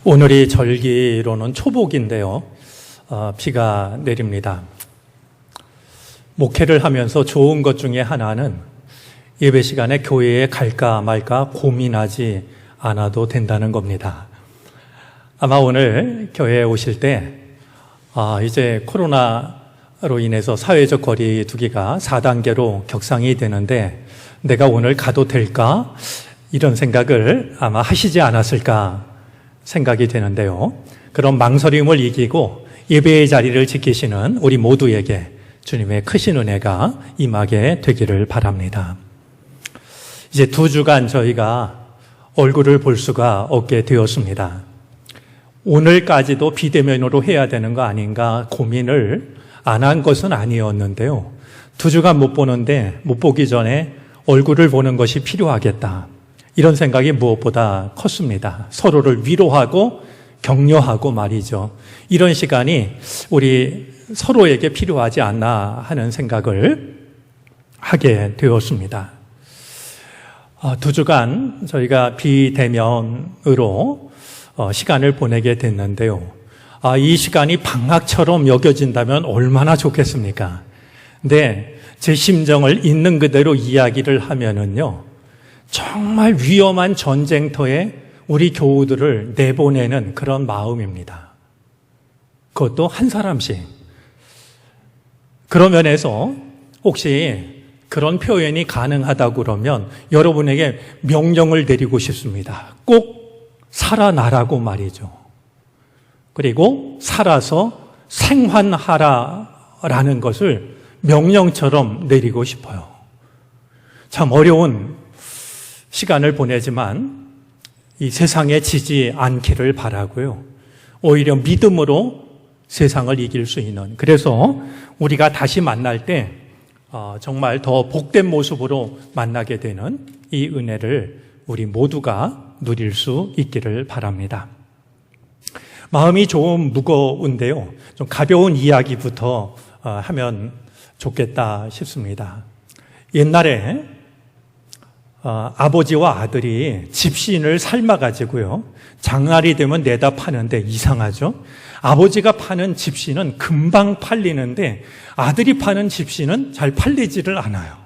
오늘이 절기로는 초복인데요. 비가 내립니다. 목회를 하면서 좋은 것 중에 하나는 예배 시간에 교회에 갈까 말까 고민하지 않아도 된다는 겁니다. 아마 오늘 교회에 오실 때 이제 코로나로 인해서 사회적 거리 두기가 4단계로 격상이 되는데 내가 오늘 가도 될까? 이런 생각을 아마 하시지 않았을까 생각이 되는데요. 그런 망설임을 이기고 예배의 자리를 지키시는 우리 모두에게 주님의 크신 은혜가 임하게 되기를 바랍니다. 이제 2주간 저희가 얼굴을 볼 수가 없게 되었습니다. 오늘까지도 비대면으로 해야 되는 거 아닌가 고민을 안 한 것은 아니었는데요. 2주간 못 보는데 못 보기 전에 얼굴을 보는 것이 필요하겠다. 이런 생각이 무엇보다 컸습니다. 서로를 위로하고 격려하고 말이죠. 이런 시간이 우리 서로에게 필요하지 않나 하는 생각을 하게 되었습니다. 2주간 저희가 비대면으로 시간을 보내게 됐는데요. 이 시간이 방학처럼 여겨진다면 얼마나 좋겠습니까? 근데 제 심정을 있는 그대로 이야기를 하면은요, 정말 위험한 전쟁터에 우리 교우들을 내보내는 그런 마음입니다. 그것도 한 사람씩. 그런 면에서 혹시 그런 표현이 가능하다고 그러면 여러분에게 명령을 내리고 싶습니다. 꼭 살아나라고 말이죠. 그리고 살아서 생환하라라는 것을 명령처럼 내리고 싶어요. 참 어려운 시간을 보내지만 이 세상에 지지 않기를 바라고요. 오히려 믿음으로 세상을 이길 수 있는, 그래서 우리가 다시 만날 때 정말 더 복된 모습으로 만나게 되는 이 은혜를 우리 모두가 누릴 수 있기를 바랍니다. 마음이 좀 무거운데요. 좀 가벼운 이야기부터 하면 좋겠다 싶습니다. 옛날에 아버지와 아들이 집신을 삶아가지고요, 장날이 되면 내다 파는데 이상하죠? 아버지가 파는 집신은 금방 팔리는데 아들이 파는 집신은 잘 팔리지를 않아요.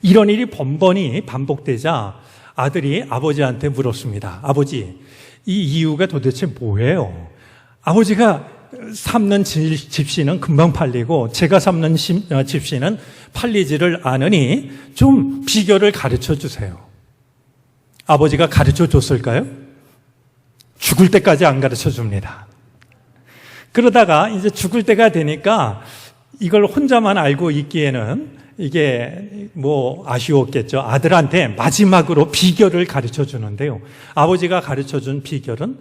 이런 일이 번번이 반복되자 아들이 아버지한테 물었습니다. 아버지, 이 이유가 도대체 뭐예요? 아버지가 삶는 집신은 금방 팔리고 제가 삶는 집신은 팔리지를 않으니 좀 비결을 가르쳐 주세요. 아버지가 가르쳐 줬을까요? 죽을 때까지 안 가르쳐 줍니다. 그러다가 이제 죽을 때가 되니까 이걸 혼자만 알고 있기에는 이게 아쉬웠겠죠. 아들한테 마지막으로 비결을 가르쳐 주는데요. 아버지가 가르쳐 준 비결은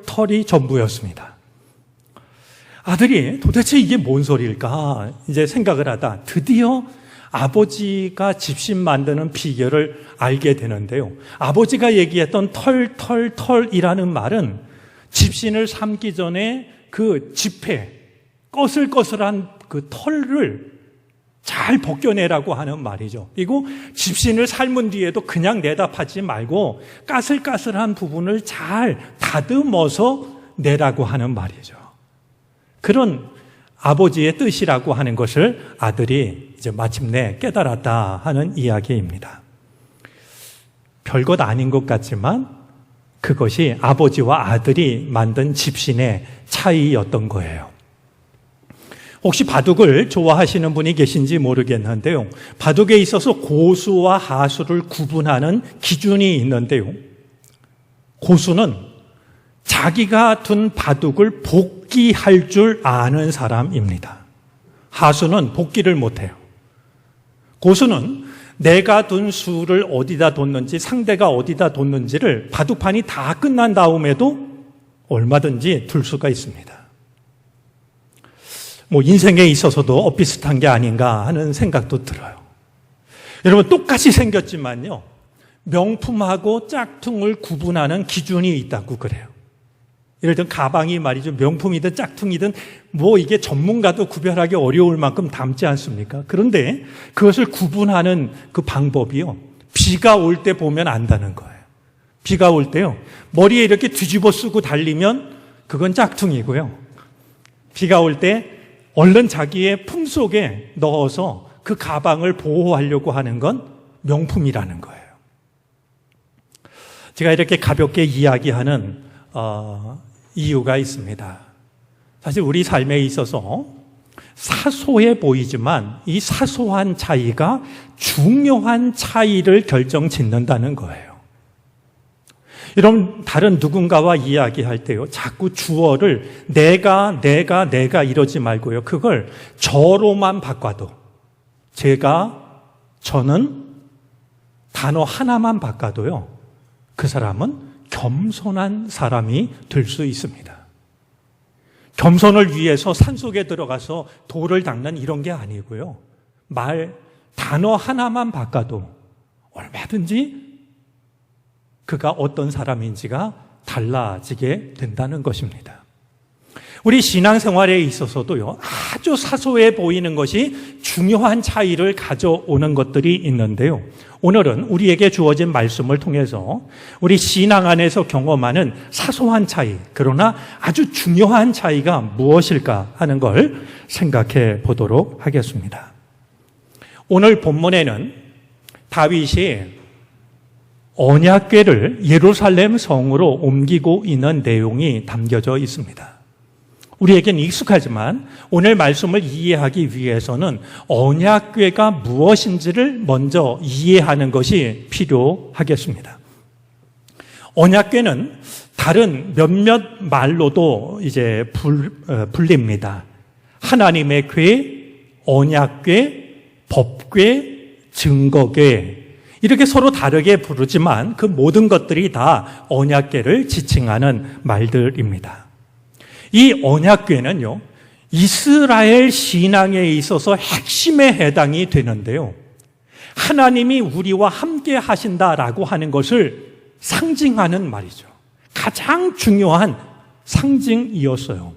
털이 전부였습니다. 아들이 도대체 이게 뭔 소리일까 이제 생각을 하다 드디어 아버지가 집신 만드는 비결을 알게 되는데요. 아버지가 얘기했던 털이라는 말은 집신을 삶기 전에 그 지폐, 거슬거슬한 그 털을 잘 벗겨내라고 하는 말이죠. 그리고 집신을 삶은 뒤에도 그냥 내다 파지 말고 까슬까슬한 부분을 잘 다듬어서 내라고 하는 말이죠. 그런 아버지의 뜻이라고 하는 것을 아들이 이제 마침내 깨달았다 하는 이야기입니다. 별것 아닌 것 같지만 그것이 아버지와 아들이 만든 집신의 차이였던 거예요. 혹시 바둑을 좋아하시는 분이 계신지 모르겠는데요. 바둑에 있어서 고수와 하수를 구분하는 기준이 있는데요. 고수는 자기가 둔 바둑을 복귀할 줄 아는 사람입니다. 하수는 복귀를 못해요. 고수는 내가 둔 수를 어디다 뒀는지, 상대가 어디다 뒀는지를 바둑판이 다 끝난 다음에도 얼마든지 둘 수가 있습니다. 인생에 있어서도 엇비슷한 게 아닌가 하는 생각도 들어요. 여러분, 똑같이 생겼지만요, 명품하고 짝퉁을 구분하는 기준이 있다고 그래요. 예를 들면 가방이 말이죠, 명품이든 짝퉁이든 이게 전문가도 구별하기 어려울 만큼 닮지 않습니까? 그런데 그것을 구분하는 그 방법이요, 비가 올 때 보면 안다는 거예요. 비가 올 때요, 머리에 이렇게 뒤집어 쓰고 달리면 그건 짝퉁이고요. 비가 올 때 얼른 자기의 품속에 넣어서 그 가방을 보호하려고 하는 건 명품이라는 거예요. 제가 이렇게 가볍게 이야기하는 이유가 있습니다. 사실 우리 삶에 있어서 사소해 보이지만 이 사소한 차이가 중요한 차이를 결정짓는다는 거예요. 여러분, 다른 누군가와 이야기할 때요, 자꾸 주어를 내가 이러지 말고요, 그걸 저로만 바꿔도, 제가, 저는 단어 하나만 바꿔도요, 그 사람은 겸손한 사람이 될 수 있습니다. 겸손을 위해서 산속에 들어가서 돌을 닦는 이런 게 아니고요, 단어 하나만 바꿔도 얼마든지 그가 어떤 사람인지가 달라지게 된다는 것입니다. 우리 신앙생활에 있어서도요, 아주 사소해 보이는 것이 중요한 차이를 가져오는 것들이 있는데요, 오늘은 우리에게 주어진 말씀을 통해서 우리 신앙 안에서 경험하는 사소한 차이, 그러나 아주 중요한 차이가 무엇일까 하는 걸 생각해 보도록 하겠습니다. 오늘 본문에는 다윗이 언약궤를 예루살렘 성으로 옮기고 있는 내용이 담겨져 있습니다. 우리에겐 익숙하지만 오늘 말씀을 이해하기 위해서는 언약궤가 무엇인지를 먼저 이해하는 것이 필요하겠습니다. 언약궤는 다른 몇몇 말로도 이제 불립니다. 하나님의 궤, 언약궤, 법궤, 증거궤, 이렇게 서로 다르게 부르지만 그 모든 것들이 다 언약궤를 지칭하는 말들입니다. 이 언약궤는요, 이스라엘 신앙에 있어서 핵심에 해당이 되는데요, 하나님이 우리와 함께 하신다라고 하는 것을 상징하는 말이죠. 가장 중요한 상징이었어요.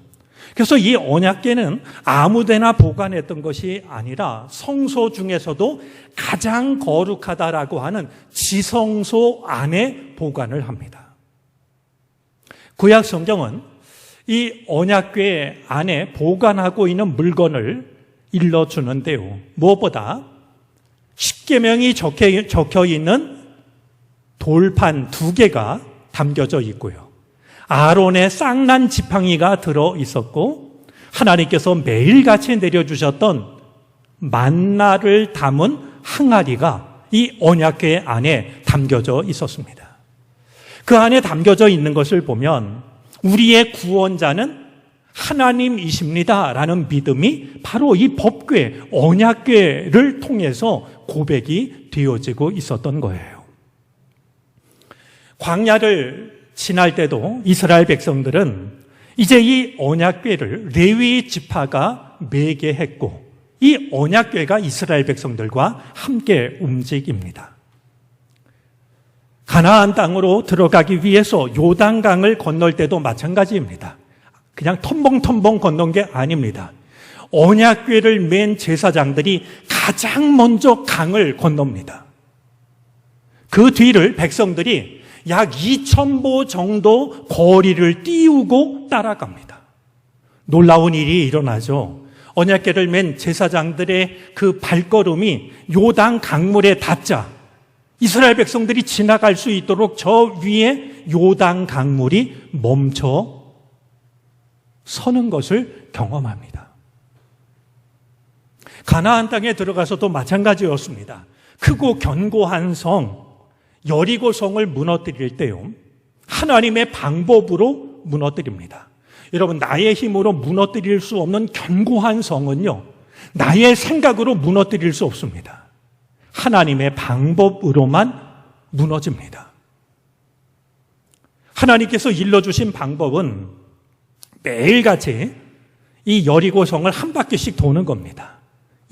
그래서 이 언약궤는 아무데나 보관했던 것이 아니라 성소 중에서도 가장 거룩하다라고 하는 지성소 안에 보관을 합니다. 구약 성경은 이 언약궤 안에 보관하고 있는 물건을 일러주는데요, 무엇보다 십계명이 적혀 있는 돌판 2개가 담겨져 있고요, 아론의 쌍난 지팡이가 들어 있었고, 하나님께서 매일같이 내려주셨던 만나를 담은 항아리가 이 언약궤 안에 담겨져 있었습니다. 그 안에 담겨져 있는 것을 보면 우리의 구원자는 하나님이십니다라는 믿음이 바로 이 법궤, 언약궤를 통해서 고백이 되어지고 있었던 거예요. 광야를 지날 때도 이스라엘 백성들은 이제 이 언약궤를 레위 지파가 메게 했고, 이 언약궤가 이스라엘 백성들과 함께 움직입니다. 가나안 땅으로 들어가기 위해서 요단강을 건널 때도 마찬가지입니다. 그냥 텀벙텀벙 건넌 게 아닙니다. 언약궤를 맨 제사장들이 가장 먼저 강을 건넙니다. 그 뒤를 백성들이 약 2,000보 정도 거리를 띄우고 따라갑니다. 놀라운 일이 일어나죠. 언약궤를 맨 제사장들의 그 발걸음이 요단 강물에 닿자 이스라엘 백성들이 지나갈 수 있도록 저 위에 요단 강물이 멈춰 서는 것을 경험합니다. 가나안 땅에 들어가서도 마찬가지였습니다. 크고 견고한 성, 여리고 성을 무너뜨릴 때요, 하나님의 방법으로 무너뜨립니다. 여러분, 나의 힘으로 무너뜨릴 수 없는 견고한 성은요, 나의 생각으로 무너뜨릴 수 없습니다. 하나님의 방법으로만 무너집니다. 하나님께서 일러주신 방법은 매일같이 이 여리고 성을 한 바퀴씩 도는 겁니다.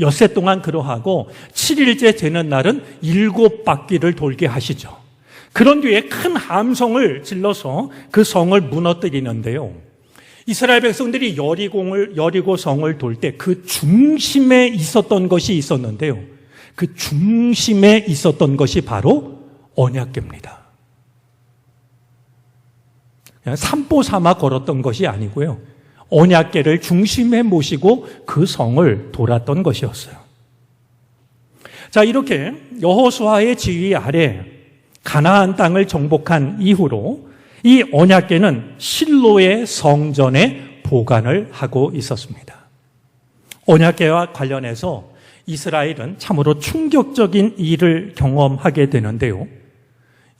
엿새 동안 그러하고 7일째 되는 날은 7바퀴를 돌게 하시죠. 그런 뒤에 큰 함성을 질러서 그 성을 무너뜨리는데요, 이스라엘 백성들이 여리고 성을 돌 때 그 중심에 있었던 것이 있었는데요, 그 중심에 있었던 것이 바로 언약궤입니다. 그냥 산보 삼아 걸었던 것이 아니고요. 언약궤를 중심에 모시고 그 성을 돌았던 것이었어요. 자, 이렇게 여호수아의 지휘 아래 가나안 땅을 정복한 이후로 이 언약궤는 실로의 성전에 보관을 하고 있었습니다. 언약궤와 관련해서 이스라엘은 참으로 충격적인 일을 경험하게 되는데요.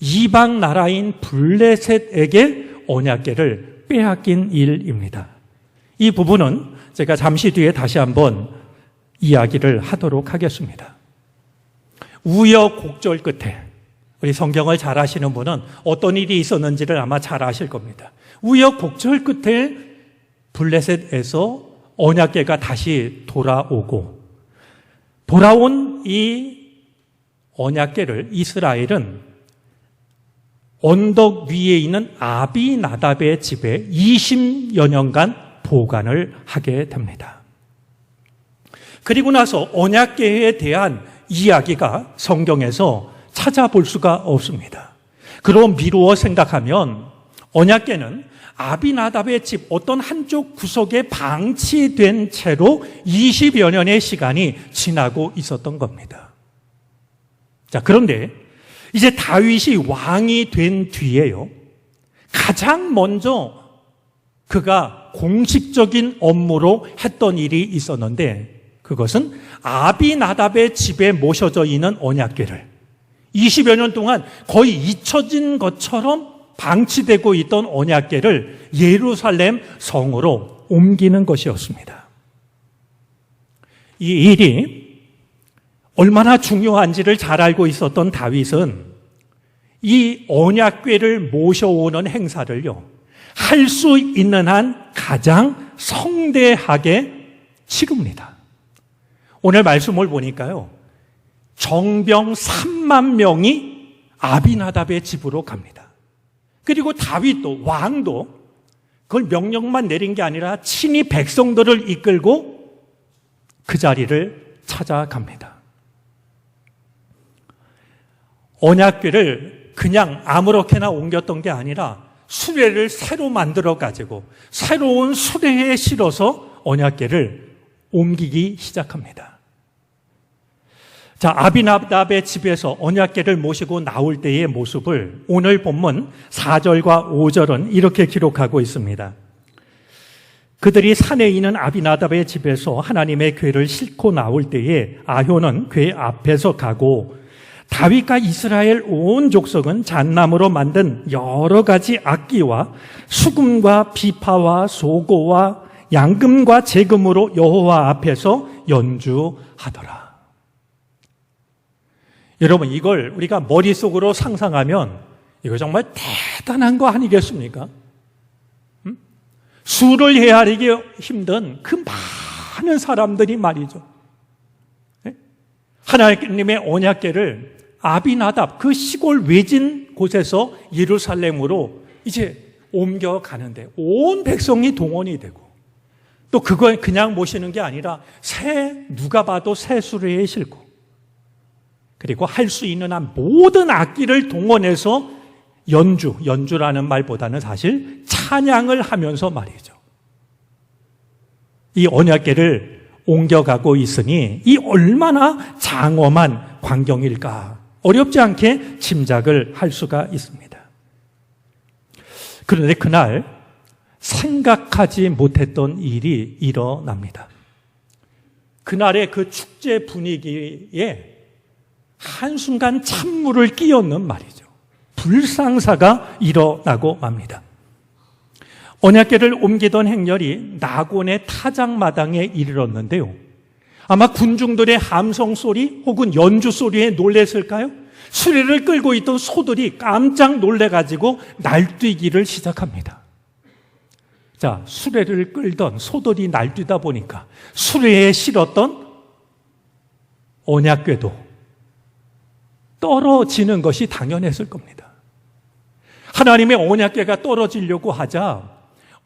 이방 나라인 블레셋에게 언약궤를 빼앗긴 일입니다. 이 부분은 제가 잠시 뒤에 다시 한번 이야기를 하도록 하겠습니다. 우여곡절 끝에 우리 성경을 잘 아시는 분은 어떤 일이 있었는지를 아마 잘 아실 겁니다. 우여곡절 끝에 블레셋에서 언약궤가 다시 돌아오고 돌아온 이 언약궤를 이스라엘은 언덕 위에 있는 아비나답의 집에 20여 년간 보관을 하게 됩니다. 그리고 나서 언약궤에 대한 이야기가 성경에서 찾아볼 수가 없습니다. 그럼 미루어 생각하면 언약궤는 아비나답의 집 어떤 한쪽 구석에 방치된 채로 20여 년의 시간이 지나고 있었던 겁니다. 자, 그런데 이제 다윗이 왕이 된 뒤에요. 가장 먼저 그가 공식적인 업무로 했던 일이 있었는데 그것은 아비나답의 집에 모셔져 있는 언약궤를 20여 년 동안 거의 잊혀진 것처럼 방치되고 있던 언약궤를 예루살렘 성으로 옮기는 것이었습니다. 이 일이 얼마나 중요한지를 잘 알고 있었던 다윗은 이 언약궤를 모셔오는 행사를요, 할 수 있는 한 가장 성대하게 치릅니다. 오늘 말씀을 보니까요, 정병 3만 명이 아비나답의 집으로 갑니다. 그리고 다윗도, 왕도 그걸 명령만 내린 게 아니라 친히 백성들을 이끌고 그 자리를 찾아갑니다. 언약궤를 그냥 아무렇게나 옮겼던 게 아니라 수레를 새로 만들어 가지고 새로운 수레에 실어서 언약궤를 옮기기 시작합니다. 자, 아비나답의 집에서 언약궤를 모시고 나올 때의 모습을 오늘 본문 4절과 5절은 이렇게 기록하고 있습니다. 그들이 산에 있는 아비나답의 집에서 하나님의 궤를 싣고 나올 때에 아효는 궤 앞에서 가고 다윗과 이스라엘 온 족속은 잣나무로 만든 여러 가지 악기와 수금과 비파와 소고와 양금과 제금으로 여호와 앞에서 연주하더라. 여러분, 이걸 우리가 머릿속으로 상상하면 이거 정말 대단한 거 아니겠습니까? 수를 헤아리기 힘든 그 많은 사람들이 말이죠. 하나님의 언약궤를 아비나답 그 시골 외진 곳에서 예루살렘으로 이제 옮겨가는데 온 백성이 동원이 되고 또 그걸 그냥 모시는 게 아니라 누가 봐도 새 수레에 싣고 그리고 할 수 있는 한 모든 악기를 동원해서 연주라는 말보다는 사실 찬양을 하면서 말이죠. 이 언약궤를 옮겨가고 있으니 이 얼마나 장엄한 광경일까 어렵지 않게 짐작을 할 수가 있습니다. 그런데 그날 생각하지 못했던 일이 일어납니다. 그날의 그 축제 분위기에 한순간 찬물을 끼얹는 말이죠. 불상사가 일어나고 맙니다. 언약궤를 옮기던 행렬이 나곤의 타작마당에 이르렀는데요. 아마 군중들의 함성 소리 혹은 연주 소리에 놀랬을까요? 수레를 끌고 있던 소들이 깜짝 놀래가지고 날뛰기를 시작합니다. 자, 수레를 끌던 소들이 날뛰다 보니까 수레에 실었던 언약궤도 떨어지는 것이 당연했을 겁니다. 하나님의 언약궤가 떨어지려고 하자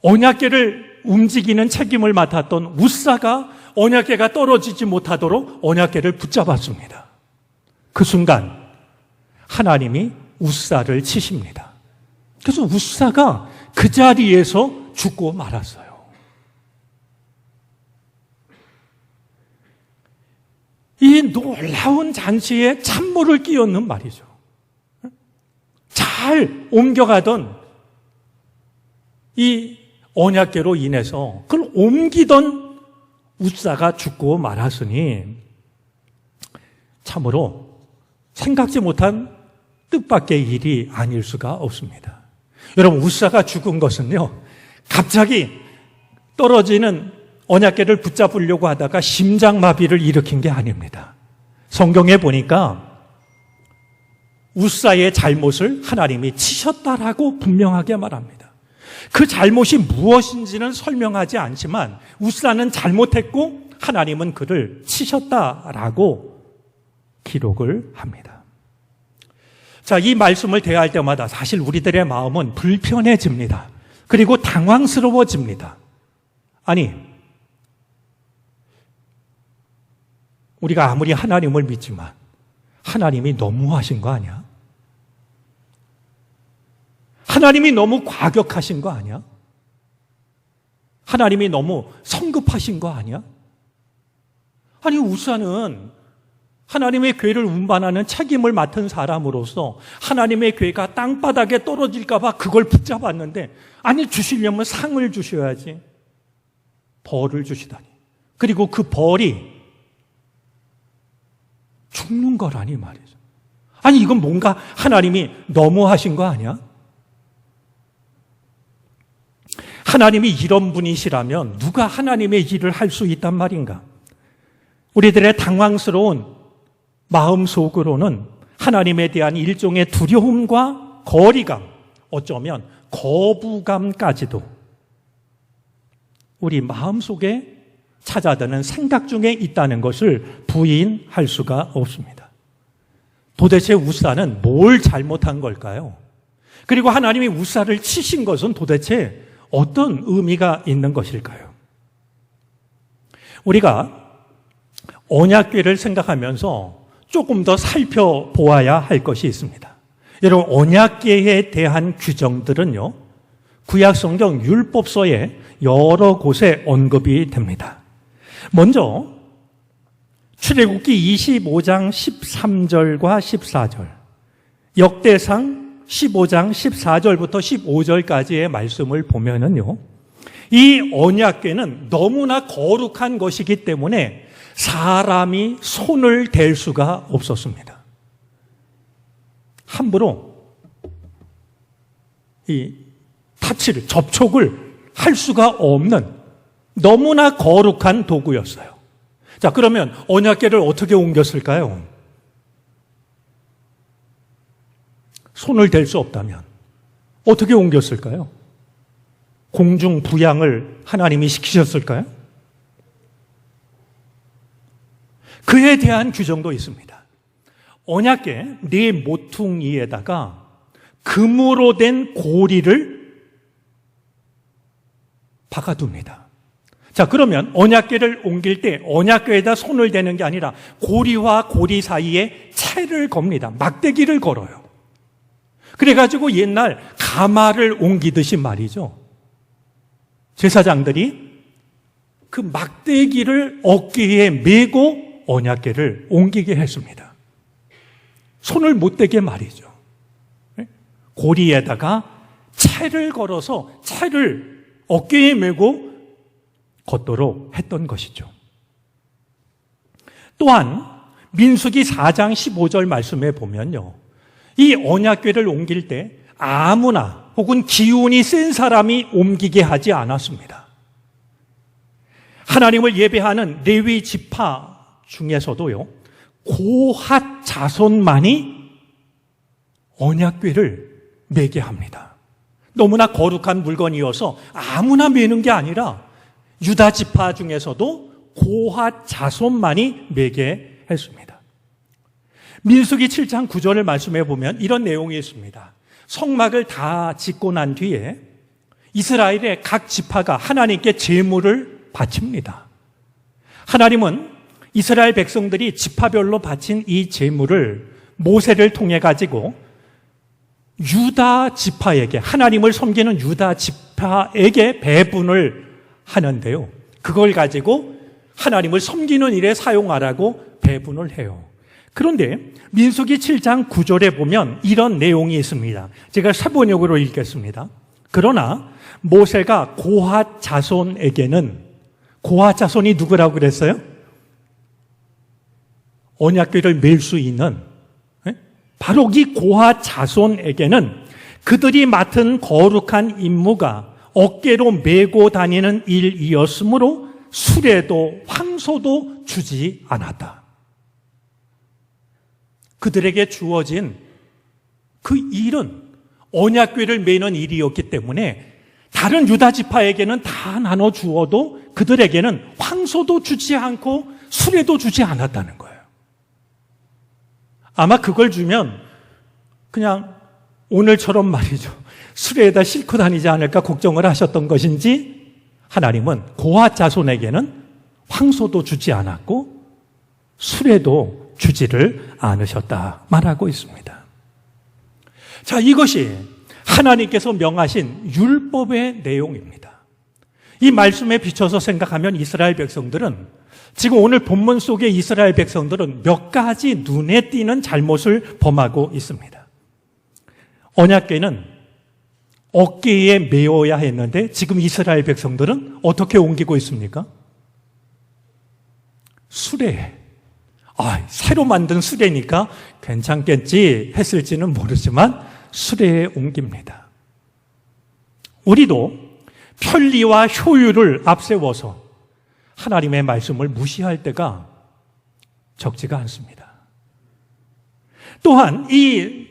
언약궤를 움직이는 책임을 맡았던 우사가 언약궤가 떨어지지 못하도록 언약궤를 붙잡았습니다. 그 순간 하나님이 우사를 치십니다. 그래서 우사가 그 자리에서 죽고 말았어요. 이 놀라운 잔치에 찬물을 끼얹는 말이죠. 잘 옮겨가던 이 언약궤로 인해서 그걸 옮기던 웃사가 죽고 말았으니 참으로 생각지 못한 뜻밖의 일이 아닐 수가 없습니다. 여러분, 웃사가 죽은 것은요, 갑자기 떨어지는 언약궤를 붙잡으려고 하다가 심장마비를 일으킨 게 아닙니다. 성경에 보니까 웃사의 잘못을 하나님이 치셨다라고 분명하게 말합니다. 그 잘못이 무엇인지는 설명하지 않지만 웃사는 잘못했고 하나님은 그를 치셨다라고 기록을 합니다. 자, 이 말씀을 대할 때마다 사실 우리들의 마음은 불편해집니다. 그리고 당황스러워집니다. 아니, 우리가 아무리 하나님을 믿지만 하나님이 너무하신 거 아니야? 하나님이 너무 과격하신 거 아니야? 하나님이 너무 성급하신 거 아니야? 아니, 웃사는 하나님의 궤를 운반하는 책임을 맡은 사람으로서 하나님의 궤가 땅바닥에 떨어질까 봐 그걸 붙잡았는데, 아니, 주시려면 상을 주셔야지 벌을 주시다니. 그리고 그 벌이 죽는 거라니 말이죠. 아니, 이건 뭔가 하나님이 너무하신 거 아니야? 하나님이 이런 분이시라면 누가 하나님의 일을 할 수 있단 말인가? 우리들의 당황스러운 마음 속으로는 하나님에 대한 일종의 두려움과 거리감, 어쩌면 거부감까지도 우리 마음속에 찾아드는 생각 중에 있다는 것을 부인할 수가 없습니다. 도대체 웃사는 뭘 잘못한 걸까요? 그리고 하나님이 웃사를 치신 것은 도대체 어떤 의미가 있는 것일까요? 우리가 언약궤를 생각하면서 조금 더 살펴보아야 할 것이 있습니다. 여러분, 언약궤에 대한 규정들은요, 구약성경 율법서에 여러 곳에 언급이 됩니다. 먼저 출애굽기 25장 13절과 14절, 역대상 15장 14절부터 15절까지의 말씀을 보면은요, 이 언약궤는 너무나 거룩한 것이기 때문에 사람이 손을 댈 수가 없었습니다. 함부로 이 타치를, 접촉을 할 수가 없는 너무나 거룩한 도구였어요. 자, 그러면 언약궤를 어떻게 옮겼을까요? 손을 댈 수 없다면 어떻게 옮겼을까요? 공중 부양을 하나님이 시키셨을까요? 그에 대한 규정도 있습니다. 언약궤 네 모퉁이에다가 금으로 된 고리를 박아둡니다. 자, 그러면 언약궤를 옮길 때 언약궤에다 손을 대는 게 아니라 고리와 고리 사이에 채를 겁니다. 막대기를 걸어요. 그래가지고 옛날 가마를 옮기듯이 말이죠, 제사장들이 그 막대기를 어깨에 메고 언약궤를 옮기게 했습니다. 손을 못 대게 말이죠. 고리에다가 채를 걸어서 채를 어깨에 메고 걷도록 했던 것이죠. 또한 민수기 4장 15절 말씀에 보면요, 이 언약궤를 옮길 때 아무나 혹은 기운이 센 사람이 옮기게 하지 않았습니다. 하나님을 예배하는 레위 지파 중에서도요, 고핫 자손만이 언약궤를 메게 합니다. 너무나 거룩한 물건이어서 아무나 메는 게 아니라 유다 지파 중에서도 고핫 자손만이 메게 했습니다. 민수기 7장 9절을 말씀해 보면 이런 내용이 있습니다. 성막을 다 짓고 난 뒤에 이스라엘의 각 지파가 하나님께 제물을 바칩니다. 하나님은 이스라엘 백성들이 지파별로 바친 이 제물을 모세를 통해 가지고 유다 지파에게, 하나님을 섬기는 유다 지파에게 배분을 하는데요. 그걸 가지고 하나님을 섬기는 일에 사용하라고 배분을 해요. 그런데 민수기 7장 9절에 보면 이런 내용이 있습니다. 제가 사번역으로 읽겠습니다. 그러나 모세가 고핫 자손에게는, 고핫 자손이 누구라고 그랬어요? 언약궤를 맬 수 있는, 바로 이 고핫 자손에게는 그들이 맡은 거룩한 임무가 어깨로 메고 다니는 일이었으므로 수레도 황소도 주지 않았다. 그들에게 주어진 그 일은 언약궤를 메는 일이었기 때문에 다른 유다 지파에게는 다 나눠 주어도 그들에게는 황소도 주지 않고 수레도 주지 않았다는 거예요. 아마 그걸 주면 그냥 오늘처럼 말이죠, 수레에다 싣고 다니지 않을까 걱정을 하셨던 것인지, 하나님은 고핫 자손에게는 황소도 주지 않았고 수레도 주지를 않으셨다 말하고 있습니다. 자, 이것이 하나님께서 명하신 율법의 내용입니다. 이 말씀에 비춰서 생각하면 이스라엘 백성들은, 지금 오늘 본문 속의 이스라엘 백성들은 몇 가지 눈에 띄는 잘못을 범하고 있습니다. 언약궤는 어깨에 메어야 했는데 지금 이스라엘 백성들은 어떻게 옮기고 있습니까? 수레에. 새로 만든 수레니까 괜찮겠지 했을지는 모르지만 수레에 옮깁니다. 우리도 편리와 효율을 앞세워서 하나님의 말씀을 무시할 때가 적지가 않습니다. 또한 이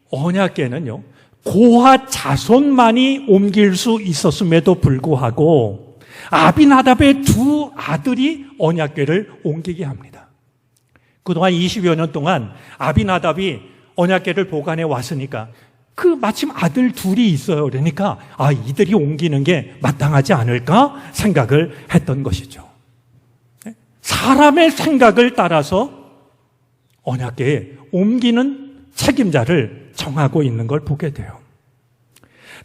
언약궤는요, 고핫 자손만이 옮길 수 있었음에도 불구하고 아비나답의 두 아들이 언약궤를 옮기게 합니다. 그동안 20여 년 동안 아비나답이 언약궤를 보관해 왔으니까 마침 아들 둘이 있어요. 그러니까 이들이 옮기는 게 마땅하지 않을까 생각을 했던 것이죠. 사람의 생각을 따라서 언약궤에 옮기는 책임자를 정하고 있는 걸 보게 돼요.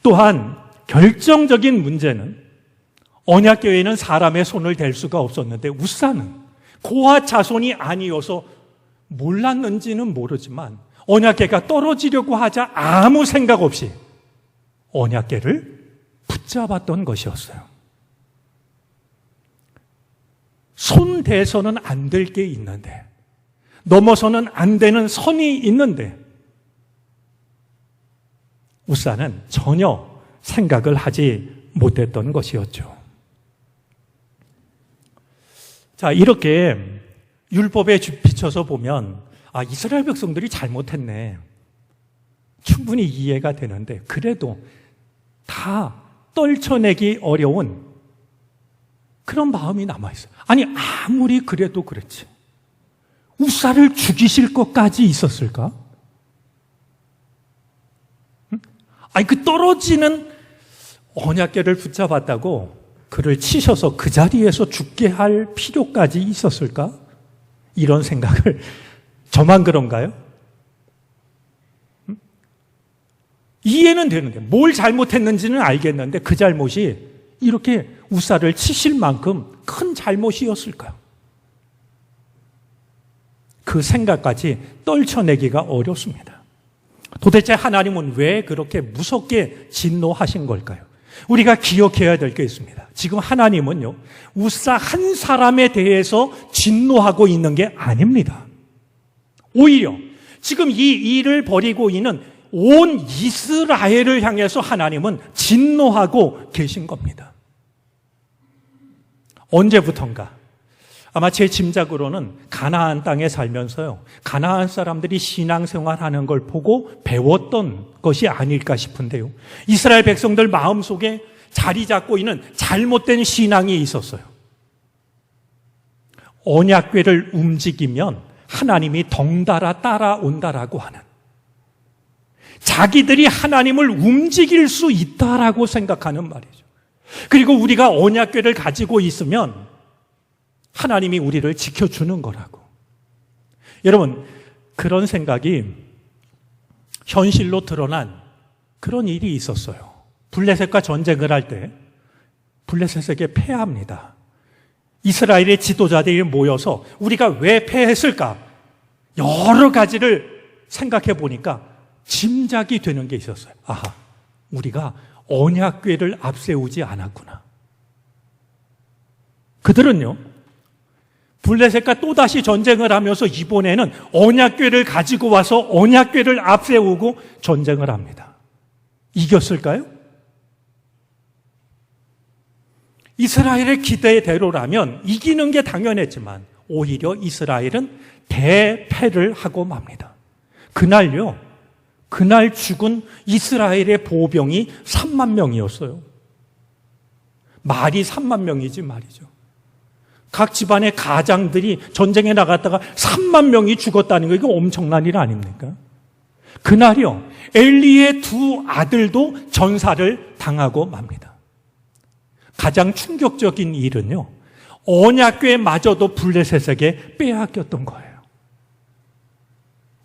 또한 결정적인 문제는 언약궤에는 사람의 손을 댈 수가 없었는데 우사는 고핫 자손이 아니어서 몰랐는지는 모르지만 언약궤가 떨어지려고 하자 아무 생각 없이 언약궤를 붙잡았던 것이었어요. 손 대서는 안 될 게 있는데, 넘어서는 안 되는 선이 있는데 우사는 전혀 생각을 하지 못했던 것이었죠. 자, 이렇게 율법에 비춰서 보면 이스라엘 백성들이 잘못했네, 충분히 이해가 되는데, 그래도 다 떨쳐내기 어려운 그런 마음이 남아있어요. 아무리 그래도 그렇지, 우사를 죽이실 것까지 있었을까? 그 떨어지는 언약궤를 붙잡았다고 그를 치셔서 그 자리에서 죽게 할 필요까지 있었을까? 이런 생각을, 저만 그런가요? 이해는 되는데, 뭘 잘못했는지는 알겠는데 그 잘못이 이렇게 우사를 치실 만큼 큰 잘못이었을까요? 그 생각까지 떨쳐내기가 어렵습니다. 도대체 하나님은 왜 그렇게 무섭게 진노하신 걸까요? 우리가 기억해야 될 게 있습니다. 지금 하나님은요, 우사 한 사람에 대해서 진노하고 있는 게 아닙니다. 오히려 지금 이 일을 벌이고 있는 온 이스라엘을 향해서 하나님은 진노하고 계신 겁니다. 언제부턴가, 아마 제 짐작으로는 가나안 땅에 살면서요, 가나안 사람들이 신앙생활하는 걸 보고 배웠던 것이 아닐까 싶은데요, 이스라엘 백성들 마음속에 자리 잡고 있는 잘못된 신앙이 있었어요. 언약궤를 움직이면 하나님이 덩달아 따라온다라고 하는, 자기들이 하나님을 움직일 수 있다라고 생각하는 말이죠. 그리고 우리가 언약궤를 가지고 있으면 하나님이 우리를 지켜주는 거라고. 여러분, 그런 생각이 현실로 드러난 그런 일이 있었어요. 블레셋과 전쟁을 할 때 블레셋에게 패합니다. 이스라엘의 지도자들이 모여서 우리가 왜 패했을까? 여러 가지를 생각해 보니까 짐작이 되는 게 있었어요. 아하, 우리가 언약궤를 앞세우지 않았구나. 그들은요, 블레셋과 또다시 전쟁을 하면서 이번에는 언약궤를 가지고 와서 언약궤를 앞세우고 전쟁을 합니다. 이겼을까요? 이스라엘의 기대대로라면 이기는 게 당연했지만 오히려 이스라엘은 대패를 하고 맙니다. 그날 죽은 이스라엘의 보병이 3만 명이었어요. 말이 3만 명이지 말이죠. 각 집안의 가장들이 전쟁에 나갔다가 3만 명이 죽었다는 거, 이거 엄청난 일 아닙니까? 그날이요, 엘리의 두 아들도 전사를 당하고 맙니다. 가장 충격적인 일은요, 언약궤마저도 블레셋에게 빼앗겼던 거예요.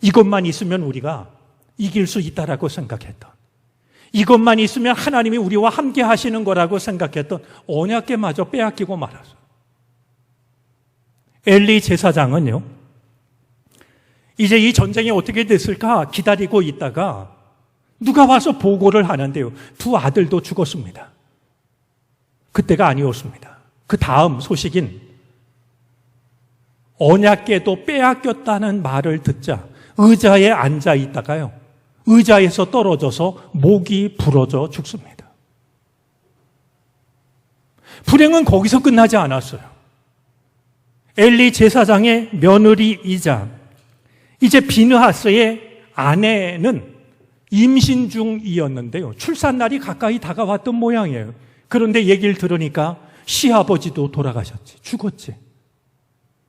이것만 있으면 우리가 이길 수 있다라고 생각했던, 이것만 있으면 하나님이 우리와 함께 하시는 거라고 생각했던 언약궤마저 빼앗기고 말았어요. 엘리 제사장은요, 이제 이 전쟁이 어떻게 됐을까 기다리고 있다가 누가 와서 보고를 하는데요, 두 아들도 죽었습니다. 그때가 아니었습니다. 그 다음 소식인 언약궤도 빼앗겼다는 말을 듣자 의자에 앉아 있다가요, 의자에서 떨어져서 목이 부러져 죽습니다. 불행은 거기서 끝나지 않았어요. 엘리 제사장의 며느리이자 이제 비느하스의 아내는 임신 중이었는데요, 출산날이 가까이 다가왔던 모양이에요. 그런데 얘기를 들으니까 시아버지도 돌아가셨지, 죽었지,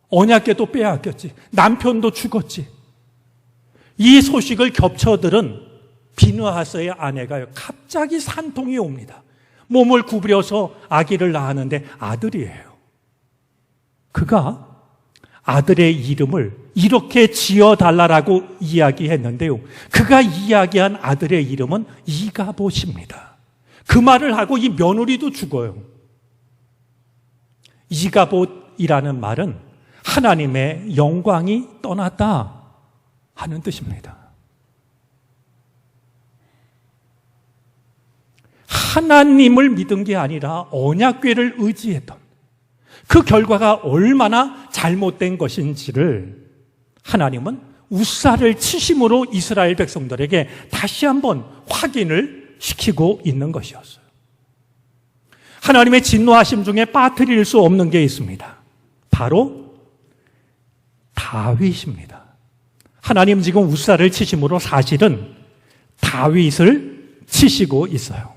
언약궤도 빼앗겼지, 남편도 죽었지. 이 소식을 겹쳐들은 비느하스의 아내가요, 갑자기 산통이 옵니다. 몸을 구부려서 아기를 낳았는데 아들이에요. 그가 아들의 이름을 이렇게 지어달라고 이야기했는데요, 그가 이야기한 아들의 이름은 이가봇입니다. 그 말을 하고 이 며느리도 죽어요. 이가봇이라는 말은 하나님의 영광이 떠났다 하는 뜻입니다. 하나님을 믿은 게 아니라 언약궤를 의지했던 그 결과가 얼마나 잘못된 것인지를 하나님은 우사를 치심으로 이스라엘 백성들에게 다시 한번 확인을 시키고 있는 것이었어요. 하나님의 진노하심 중에 빠뜨릴 수 없는 게 있습니다. 바로 다윗입니다. 하나님 지금 우사를 치심으로 사실은 다윗을 치시고 있어요.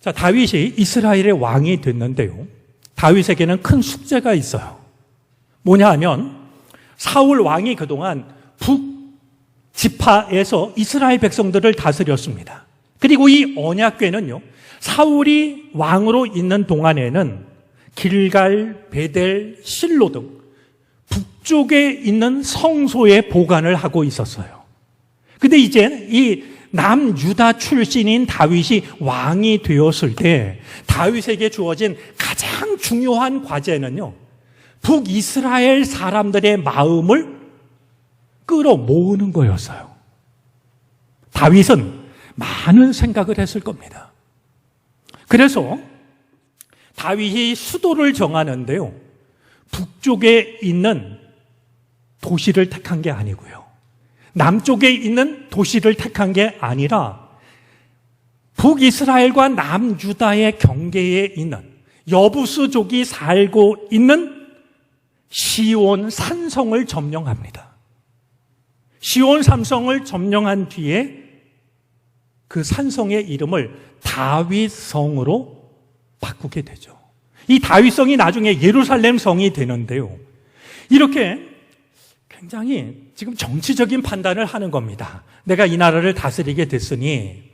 자, 다윗이 이스라엘의 왕이 됐는데요, 다윗에게는 큰 숙제가 있어요. 뭐냐 하면 사울 왕이 그동안 북지파에서 이스라엘 백성들을 다스렸습니다. 그리고 이 언약궤는요, 사울이 왕으로 있는 동안에는 길갈, 베델, 실로 등 북쪽에 있는 성소에 보관을 하고 있었어요. 근데 이제 이 남유다 출신인 다윗이 왕이 되었을 때 다윗에게 주어진 가장 중요한 과제는요, 북이스라엘 사람들의 마음을 끌어모으는 거였어요. 다윗은 많은 생각을 했을 겁니다. 그래서 다윗이 수도를 정하는데요, 북쪽에 있는 도시를 택한 게 아니고요, 남쪽에 있는 도시를 택한 게 아니라 북이스라엘과 남유다의 경계에 있는 여부스족이 살고 있는 시온 산성을 점령합니다. 시온 산성을 점령한 뒤에 그 산성의 이름을 다윗성으로 바꾸게 되죠. 이 다윗성이 나중에 예루살렘 성이 되는데요, 이렇게 굉장히 지금 정치적인 판단을 하는 겁니다. 내가 이 나라를 다스리게 됐으니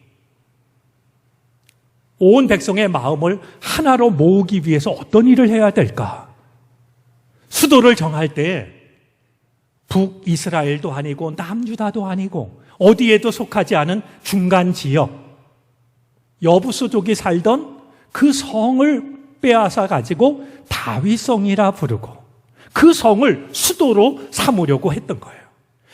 온 백성의 마음을 하나로 모으기 위해서 어떤 일을 해야 될까? 수도를 정할 때 북이스라엘도 아니고 남유다도 아니고 어디에도 속하지 않은 중간 지역, 여부수족이 살던 그 성을 빼앗아 가지고 다윗성이라 부르고 그 성을 수도로 삼으려고 했던 거예요.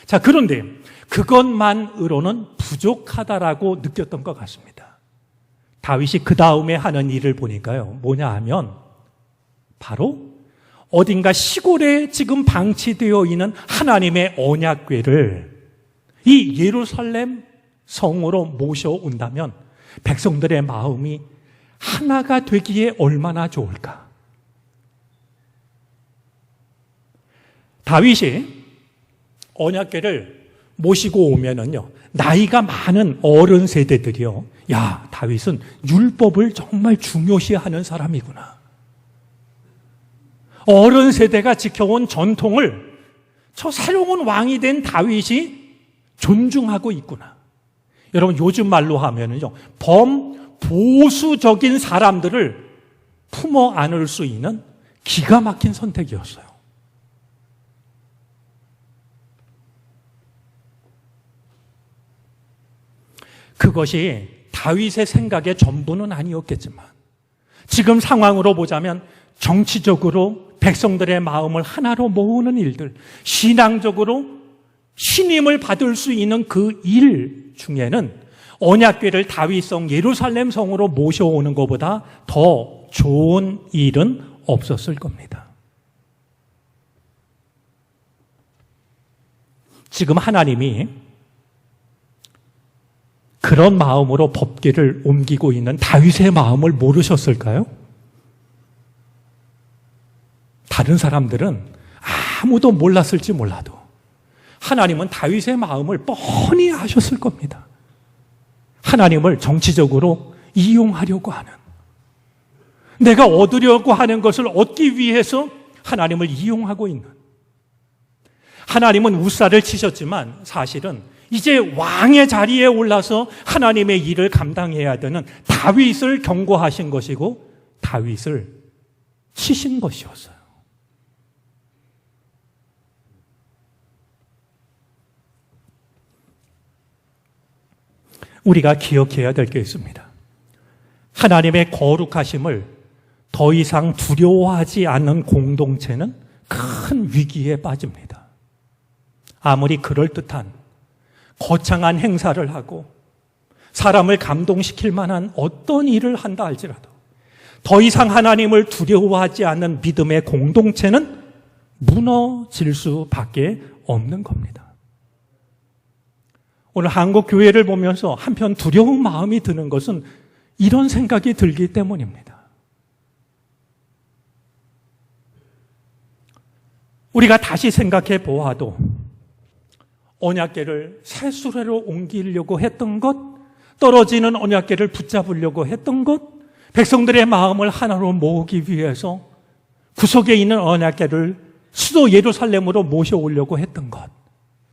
자, 그런데 그것만으로는 부족하다라고 느꼈던 것 같습니다. 다윗이 그 다음에 하는 일을 보니까요, 뭐냐 하면 바로 어딘가 시골에 지금 방치되어 있는 하나님의 언약궤를 이 예루살렘 성으로 모셔온다면 백성들의 마음이 하나가 되기에 얼마나 좋을까. 다윗이 언약궤를 모시고 오면은요, 나이가 많은 어른 세대들이요, 야, 다윗은 율법을 정말 중요시하는 사람이구나. 어른 세대가 지켜온 전통을 저 새로운 왕이 된 다윗이 존중하고 있구나. 여러분, 요즘 말로 하면은요, 범보수적인 사람들을 품어 안을 수 있는 기가 막힌 선택이었어요. 그것이 다윗의 생각의 전부는 아니었겠지만 지금 상황으로 보자면 정치적으로 백성들의 마음을 하나로 모으는 일들, 신앙적으로 신임을 받을 수 있는 그 일 중에는 언약궤를 다윗성 예루살렘 성으로 모셔오는 것보다 더 좋은 일은 없었을 겁니다. 지금 하나님이 그런 마음으로 법궤를 옮기고 있는 다윗의 마음을 모르셨을까요? 다른 사람들은 아무도 몰랐을지 몰라도 하나님은 다윗의 마음을 뻔히 아셨을 겁니다. 하나님을 정치적으로 이용하려고 하는, 내가 얻으려고 하는 것을 얻기 위해서 하나님을 이용하고 있는, 하나님은 우사를 치셨지만 사실은 이제 왕의 자리에 올라서 하나님의 일을 감당해야 되는 다윗을 경고하신 것이고 다윗을 치신 것이었어요. 우리가 기억해야 될 게 있습니다. 하나님의 거룩하심을 더 이상 두려워하지 않는 공동체는 큰 위기에 빠집니다. 아무리 그럴듯한 거창한 행사를 하고 사람을 감동시킬 만한 어떤 일을 한다 할지라도 더 이상 하나님을 두려워하지 않는 믿음의 공동체는 무너질 수밖에 없는 겁니다. 오늘 한국 교회를 보면서 한편 두려운 마음이 드는 것은 이런 생각이 들기 때문입니다. 우리가 다시 생각해 보아도 언약궤를 새 수레로 옮기려고 했던 것, 떨어지는 언약궤를 붙잡으려고 했던 것, 백성들의 마음을 하나로 모으기 위해서 구석에 있는 언약궤를 수도 예루살렘으로 모셔오려고 했던 것,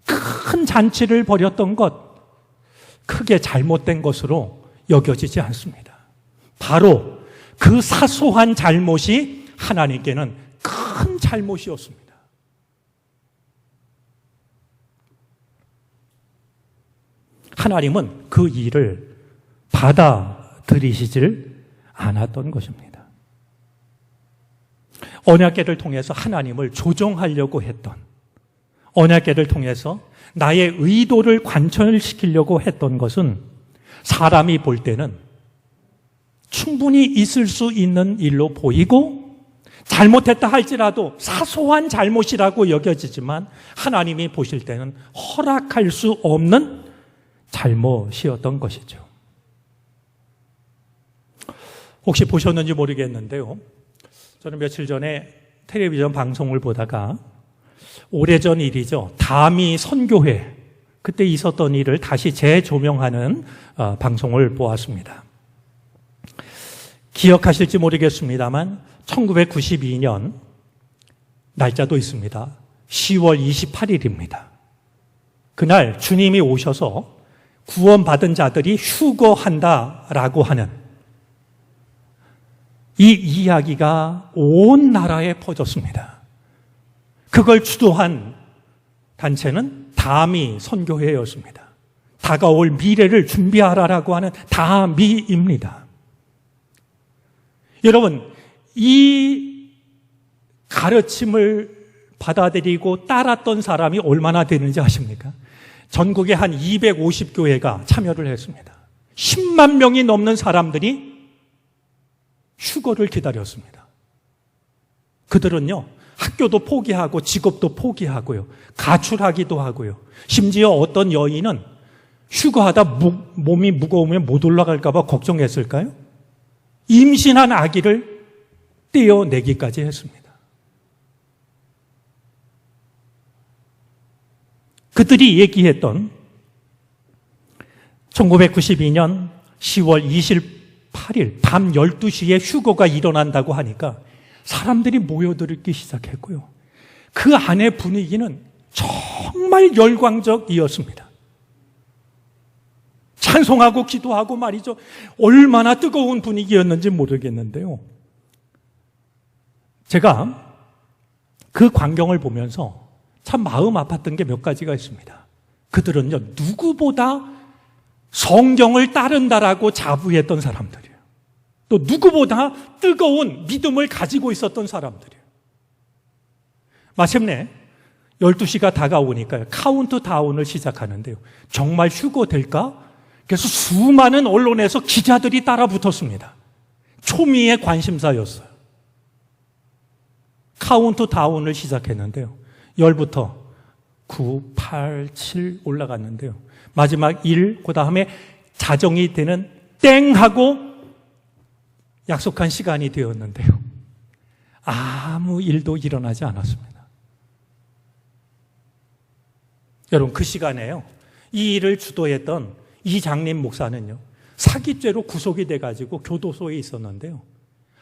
큰 잔치를 벌였던 것, 크게 잘못된 것으로 여겨지지 않습니다. 바로 그 사소한 잘못이 하나님께는 큰 잘못이었습니다. 하나님은 그 일을 받아들이시질 않았던 것입니다. 언약궤를 통해서 하나님을 조정하려고 했던, 언약궤를 통해서 나의 의도를 관철시키려고 했던 것은 사람이 볼 때는 충분히 있을 수 있는 일로 보이고 잘못했다 할지라도 사소한 잘못이라고 여겨지지만 하나님이 보실 때는 허락할 수 없는 잘못이었던 것이죠. 혹시 보셨는지 모르겠는데요, 저는 며칠 전에 텔레비전 방송을 보다가 오래전 일이죠, 다미 선교회, 그때 있었던 일을 다시 재조명하는 방송을 보았습니다. 기억하실지 모르겠습니다만 1992년 날짜도 있습니다. 10월 28일입니다. 그날 주님이 오셔서 구원받은 자들이 휴거한다라고 하는 이 이야기가 온 나라에 퍼졌습니다. 그걸 주도한 단체는 다미 선교회였습니다. 다가올 미래를 준비하라라고 하는 다미입니다. 여러분, 이 가르침을 받아들이고 따랐던 사람이 얼마나 되는지 아십니까? 전국에 한 250교회가 참여를 했습니다. 10만 명이 넘는 사람들이 휴거를 기다렸습니다. 그들은요, 학교도 포기하고 직업도 포기하고요, 가출하기도 하고요. 심지어 어떤 여인은 휴거하다 몸이 무거우면 못 올라갈까 봐 걱정했을까요? 임신한 아기를 떼어내기까지 했습니다. 그들이 얘기했던 1992년 10월 28일 밤 12시에 휴거가 일어난다고 하니까 사람들이 모여들기 시작했고요. 그 안의 분위기는 정말 열광적이었습니다. 찬송하고 기도하고 말이죠. 얼마나 뜨거운 분위기였는지 모르겠는데요. 제가 그 광경을 보면서 참 마음 아팠던 게 몇 가지가 있습니다. 그들은요, 누구보다 성경을 따른다라고 자부했던 사람들이에요. 또 누구보다 뜨거운 믿음을 가지고 있었던 사람들이에요. 마침내 12시가 다가오니까 카운트다운을 시작하는데요. 정말 휴거될까? 그래서 수많은 언론에서 기자들이 따라 붙었습니다. 초미의 관심사였어요. 카운트다운을 시작했는데요. 10부터 9, 8, 7 올라갔는데요. 마지막 1, 그 다음에 자정이 되는 땡 하고 약속한 시간이 되었는데요. 아무 일도 일어나지 않았습니다. 여러분, 그 시간에요, 이 일을 주도했던 이 장림 목사는요, 사기죄로 구속이 돼가지고 교도소에 있었는데요.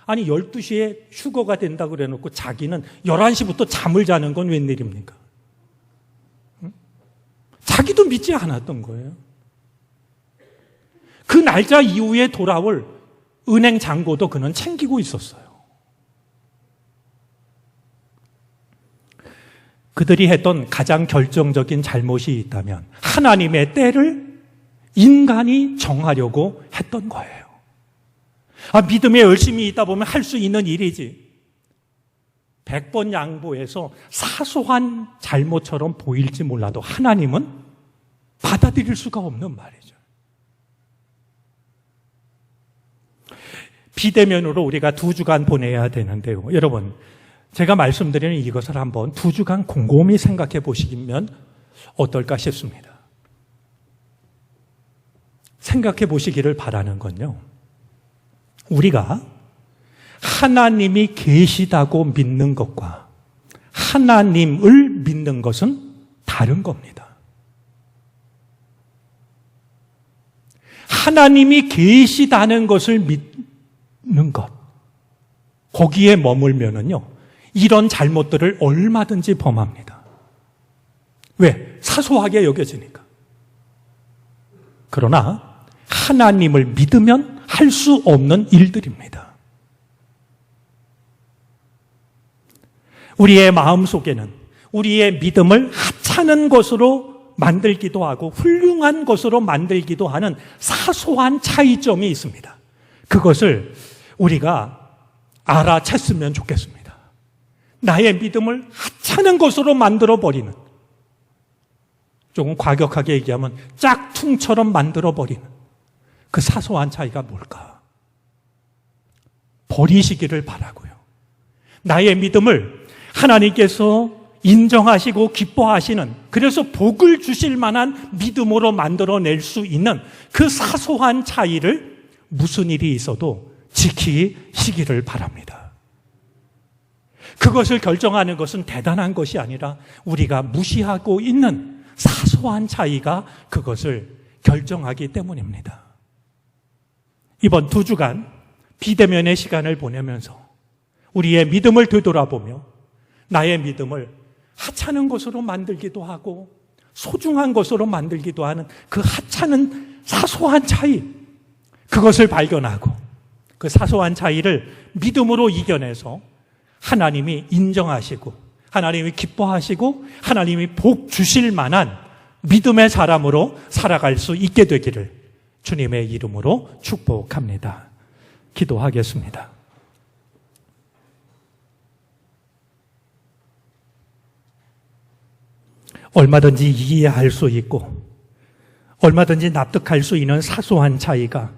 아니, 12시에 휴거가 된다고 그래놓고 자기는 11시부터 잠을 자는 건 웬일입니까? 자기도 믿지 않았던 거예요. 그 날짜 이후에 돌아올 은행 잔고도 그는 챙기고 있었어요. 그들이 했던 가장 결정적인 잘못이 있다면 하나님의 때를 인간이 정하려고 했던 거예요. 믿음에 열심히 있다 보면 할 수 있는 일이지. 100번 양보해서 사소한 잘못처럼 보일지 몰라도 하나님은 받아들일 수가 없는 말이죠. 비대면으로 우리가 2주간 보내야 되는데요. 여러분, 제가 말씀드리는 이것을 한번 2주간 곰곰이 생각해 보시면 어떨까 싶습니다. 생각해 보시기를 바라는 건요, 우리가 하나님이 계시다고 믿는 것과 하나님을 믿는 것은 다른 겁니다. 하나님이 계시다는 것을 믿는 것, 거기에 머물면은요, 이런 잘못들을 얼마든지 범합니다. 왜? 사소하게 여겨지니까. 그러나 하나님을 믿으면 할 수 없는 일들입니다. 우리의 마음속에는 우리의 믿음을 하찮은 것으로 만들기도 하고 훌륭한 것으로 만들기도 하는 사소한 차이점이 있습니다. 그것을 우리가 알아챘으면 좋겠습니다. 나의 믿음을 하찮은 것으로 만들어버리는, 조금 과격하게 얘기하면 짝퉁처럼 만들어버리는 그 사소한 차이가 뭘까? 버리시기를 바라고요. 나의 믿음을 하나님께서 인정하시고 기뻐하시는, 그래서 복을 주실 만한 믿음으로 만들어낼 수 있는 그 사소한 차이를 무슨 일이 있어도 지키시기를 바랍니다. 그것을 결정하는 것은 대단한 것이 아니라 우리가 무시하고 있는 사소한 차이가 그것을 결정하기 때문입니다. 이번 2주간 비대면의 시간을 보내면서 우리의 믿음을 되돌아보며 나의 믿음을 하찮은 것으로 만들기도 하고 소중한 것으로 만들기도 하는 그 하찮은 사소한 차이, 그것을 발견하고 그 사소한 차이를 믿음으로 이겨내서 하나님이 인정하시고 하나님이 기뻐하시고 하나님이 복 주실 만한 믿음의 사람으로 살아갈 수 있게 되기를 주님의 이름으로 축복합니다. 기도하겠습니다. 얼마든지 이해할 수 있고 얼마든지 납득할 수 있는 사소한 차이가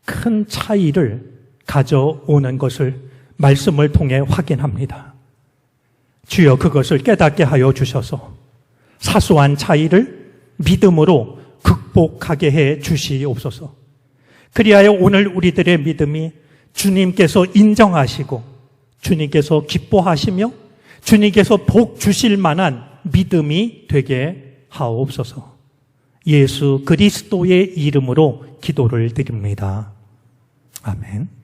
큰 차이를 가져오는 것을 말씀을 통해 확인합니다. 주여 그것을 깨닫게 하여 주셔서 사소한 차이를 믿음으로 극복하게 해 주시옵소서. 그리하여 오늘 우리들의 믿음이 주님께서 인정하시고 주님께서 기뻐하시며 주님께서 복 주실 만한 믿음이 되게 하옵소서. 예수 그리스도의 이름으로 기도를 드립니다. 아멘.